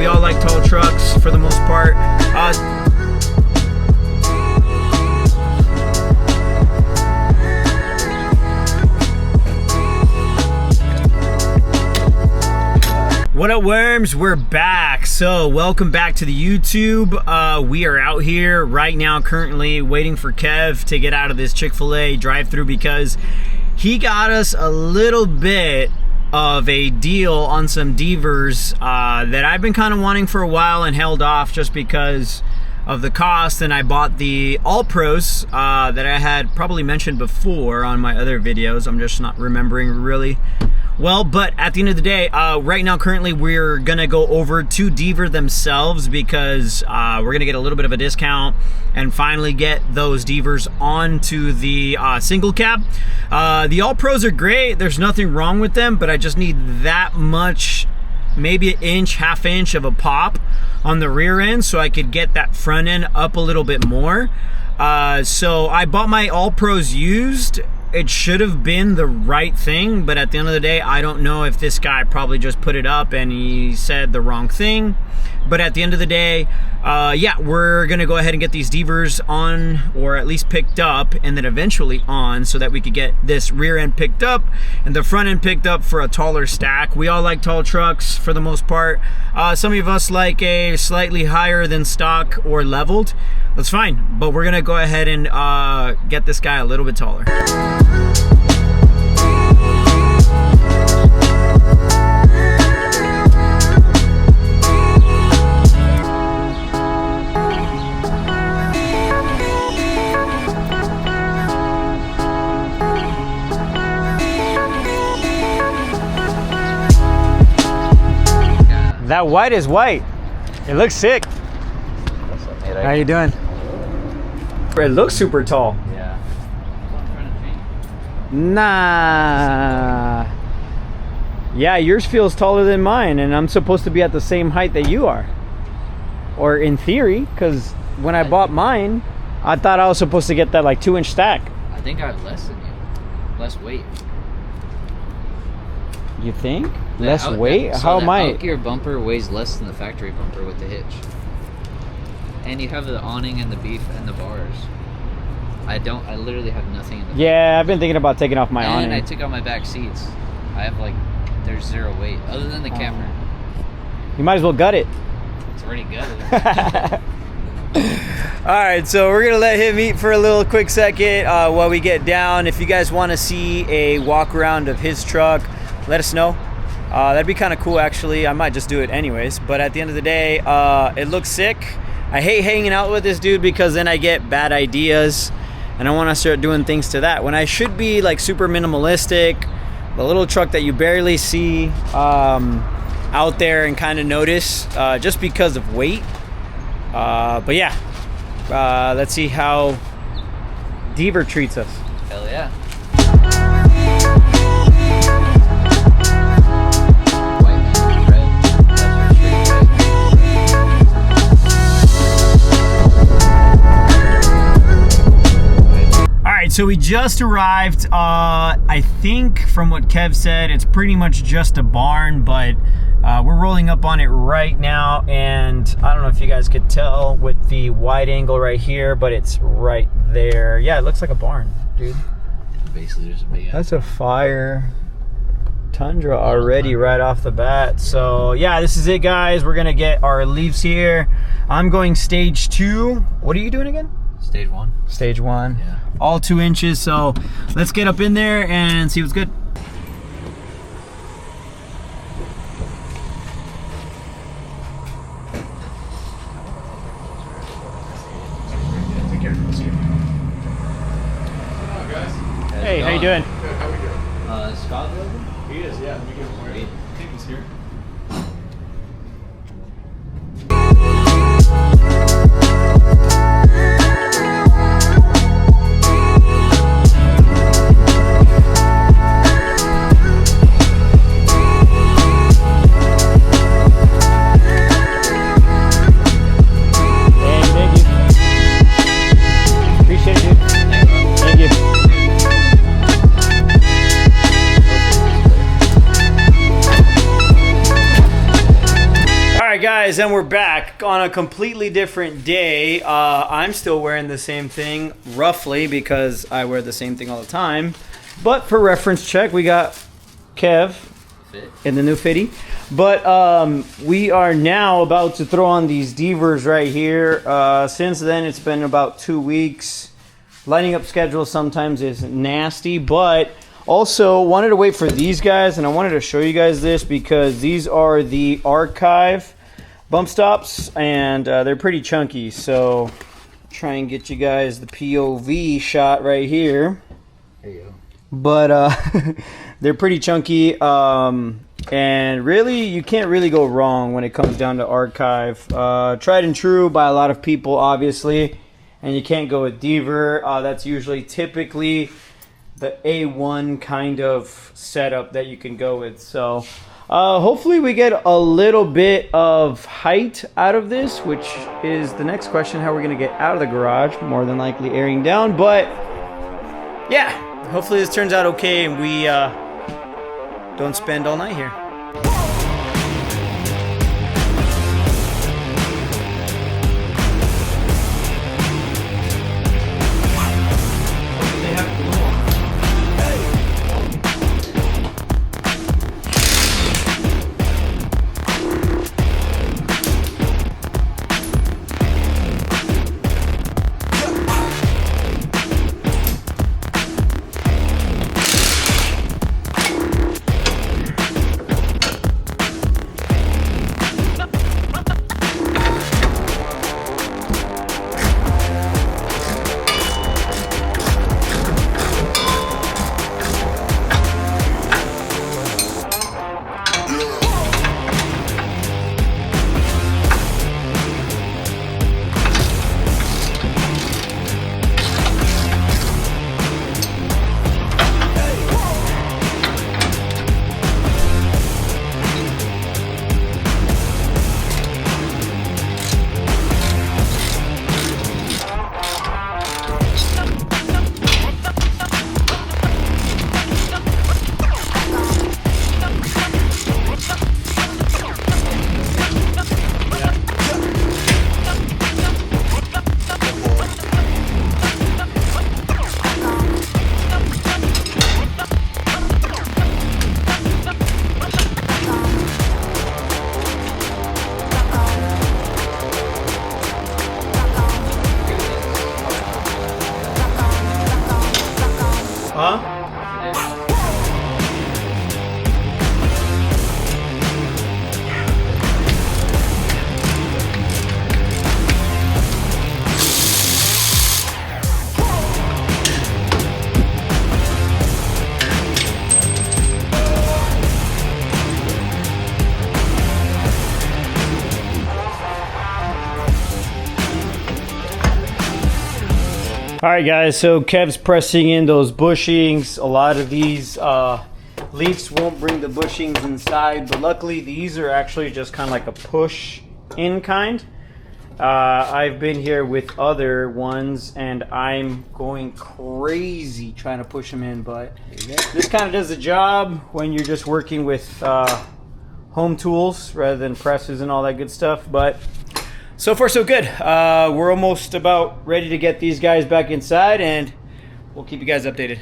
We all like tall trucks for the most part. What up, worms? We're back. So welcome back to the YouTube. We are out here right now currently waiting for Kev to get out of this Chick-fil-A drive-thru because he got us a little bit of a deal on some Deavers that I've been kind of wanting for a while and held off just because of the cost. And I bought the All Pros that I had probably mentioned before on my other videos. I'm just not remembering really well, but at the end of the day, right now currently we're gonna go over to Deaver themselves because we're gonna get a little bit of a discount and finally get those Deavers onto the single cab. The All Pros are great, there's nothing wrong with them, but I just need that much, maybe an inch, half inch of a pop on the rear end so I could get that front end up a little bit more. So I bought my All Pros used. It should have been the right thing, but at the end of the day, I don't know if this guy probably just put it up and he said the wrong thing. But at the end of the day, yeah, we're gonna go ahead and get these Deavers on, or at least picked up, and then eventually on, so that we could get this rear end picked up and the front end picked up for a taller stack. We all like tall trucks for the most part. Some of us like a slightly higher than stock or leveled. That's fine, but we're gonna go ahead and get this guy a little bit taller. That white is white. It looks sick. How you doing? It looks super tall. Yeah. Nah. Yeah, yours feels taller than mine, and I'm supposed to be at the same height that you are. Or in theory, because when I bought mine, I thought I was supposed to get that like 2-inch stack. I think I have less than you. Less weight. You think? Less weight? So how am I? The out-gear bumper weighs less than the factory bumper with the hitch. And you have the awning and the beef and the bars. I literally have nothing in the Yeah, I've been thinking about taking off my awning. And I took out my back seats. I have like, there's zero weight, other than the camera. You might as well gut it. It's already gutted. Alright, so we're gonna let him eat for a little quick second while we get down. If you guys want to see a walk around of his truck, let us know. That'd be kind of cool actually. I might just do it anyways, but at the end of the day, it looks sick. I hate hanging out with this dude because then I get bad ideas and I want to start doing things to that when I should be like super minimalistic, the little truck that you barely see out there and kind of notice just because of weight. But yeah, let's see how Deaver treats us. Hell yeah. So we just arrived. I think from what Kev said, it's pretty much just a barn, but we're rolling up on it right now, and I don't know if you guys could tell with the wide angle right here, but it's right there. Yeah, it looks like a barn, dude. Basically, there's a big. That's a fire Tundra already right off the bat. So yeah, this is it, guys. We're gonna get our leaves here. I'm going stage 2. What are you doing again? Stage 1. Stage 1. Yeah. All 2 inches. So let's get up in there and see what's good. Hey, how you doing? Good, how we doing? Scott Logan? He is, yeah. Let me give him a word. I think he's here. guys, and we're back on a completely different day. I'm still wearing the same thing, roughly, because I wear the same thing all the time. But for reference check, we got Kev in the new fitty. But we are now about to throw on these Deavers right here. Since then, it's been about 2 weeks. Lining up schedule sometimes is nasty, but also wanted to wait for these guys, and I wanted to show you guys this because these are the Archive bump stops, and they're pretty chunky. So try and get you guys the POV shot right here. There you go. But they're pretty chunky, and really you can't really go wrong when it comes down to Archive. Tried and true by a lot of people, obviously, and you can't go with Deaver. That's usually typically the A1 kind of setup that you can go with. So hopefully we get a little bit of height out of this, which is the next question, how we're going to get out of the garage, more than likely airing down. But yeah, hopefully this turns out okay and we don't spend all night here. Huh? All right, guys, so Kev's pressing in those bushings. A lot of these Leafs won't bring the bushings inside, but luckily these are actually just kind of like a push in kind. I've been here with other ones and I'm going crazy trying to push them in, but this kind of does the job when you're just working with home tools rather than presses and all that good stuff. But so far so good. We're almost about ready to get these guys back inside and we'll keep you guys updated.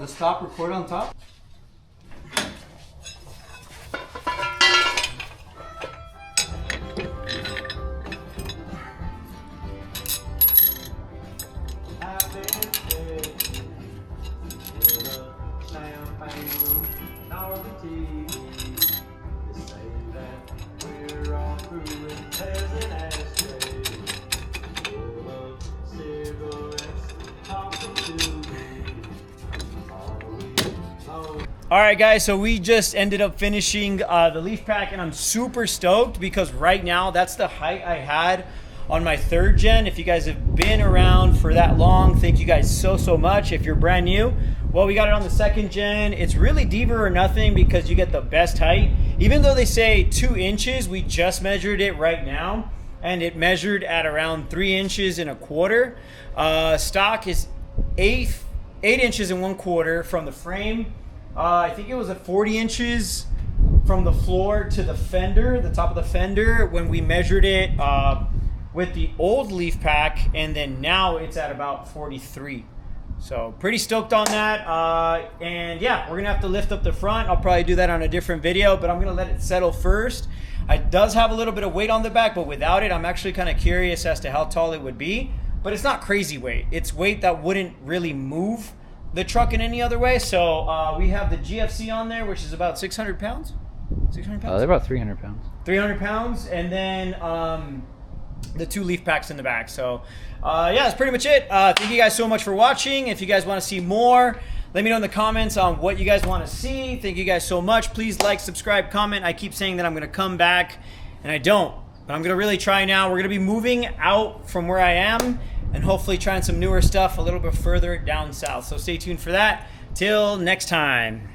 The stop record on top. All right, guys, so we just ended up finishing the leaf pack, and I'm super stoked because right now that's the height I had on my 3rd gen. If you guys have been around for that long, thank you guys so much. If you're brand new, well, we got it on the 2nd gen. It's really Deaver or nothing because you get the best height. Even though they say 2 inches, we just measured it right now, and it measured at around 3 inches and a quarter. Stock is 8 inches and 1/4 from the frame. I think it was at 40 inches from the floor to the fender, the top of the fender, when we measured it with the old leaf pack, and then now it's at about 43. So pretty stoked on that. And yeah, we're gonna have to lift up the front. I'll probably do that on a different video, but I'm gonna let it settle first. It does have a little bit of weight on the back, but without it, I'm actually kind of curious as to how tall it would be. But it's not crazy weight. It's weight that wouldn't really move the truck in any other way. So we have the GFC on there, which is about 600 pounds. 600 pounds? They're about 300 pounds. 300 pounds, and then the 2 leaf packs in the back. So yeah, that's pretty much it. Thank you guys so much for watching. If you guys want to see more, let me know in the comments on what you guys want to see. Thank you guys so much. Please like, subscribe, comment. I keep saying that I'm going to come back, and I don't. But I'm going to really try now. We're going to be moving out from where I am and hopefully trying some newer stuff a little bit further down south. So stay tuned for that. Till next time.